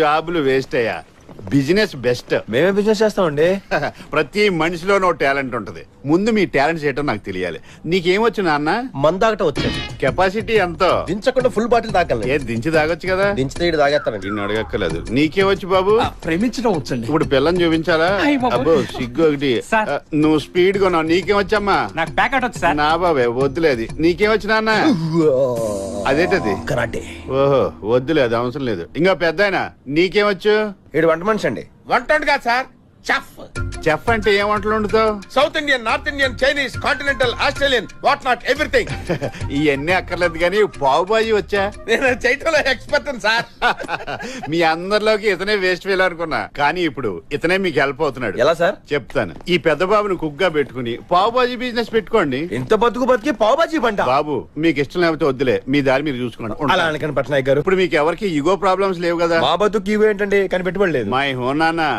జాబులు వేస్ట్ అయ్యా, business best. మేమే బిజినెస్ చేస్తామండి. ప్రతి మనిషిలోనో టాలెంట్ ఉంటది. ముందు మీ టాలెంట్స్ ఏంటో నాకు తెలియాలి. నీకేమొచ్చు నాన్న? మందాగటం వచ్చాడు. కెపాసిటీ ఎంతో? దించకుండా ఫుల్ బాటిల్ తాగలను. ఏ దించి తాగొచ్చు కదా. దించితే ఇటు తాగేస్తానండి. నిన్ను అడగక్కర్లేదు. నీకేమొచ్చు బాబు? ప్రేమించడం వచ్చండి. ఇప్పుడు పిల్లని చూపించాలా? అయ్ బాబోయ్. అబ్బో సిగ్గు ఒకటి. సార్. నువ్వు స్పీడ్ గా ఉన్నావు. నీకేమొచ్చమ్మా? నాకు ప్యాకెట్ వచ్చి సార్. నా బాబే వద్దులేదు. నీకేమొచ్చు నాన్న? అదేంటది? కరాటే. ఓహో వద్దులేదు, అవసరం లేదు. ఇంకా పెద్ద ఆయన నీకేమొచ్చు? ఏడు వంట మనిషి అండి. వంట కాదు సార్, చెఫ్. చెఫ్ అంటే ఏం వంటలు వండుతావు? South Indian, North Indian, Chinese, continental, Australian, what not everything. ఇవన్నీ అక్కర్లేదు కానీ పావు బాజీ వచ్చా? నేను చేయటంలో ఎక్స్పర్ట్ సార్. మీ అందరిలోకి ఇతనే వేస్ట్ ఫెయిల్ అనుకున్నా, కానీ ఇప్పుడు ఇతనే మీకు హెల్ప్ అవుతున్నాడు. ఎలా సార్? చెప్తాను. ఈ పెద్ద బాబుని కుక్ గా పెట్టుకుని పావు బాజీ బిజినెస్ పెట్టుకోండి. ఇంత బతుకు బతికి పావు బాజీ పంట. బాబు మీకు ఇష్టం లేకపోతే వద్దులే, మీ దారి మీరు చూసుకోండి. ఉంటా. అలా అనకండి పట్నాయక్ గారు. ఇప్పుడు మీకు ఎవరికి ఇగో ప్రాబ్లమ్స్ లేవు కదా? మా బతుకు ఇవి ఏంటండి, కానీ పెట్టుబడి లేదు. మై హోనానా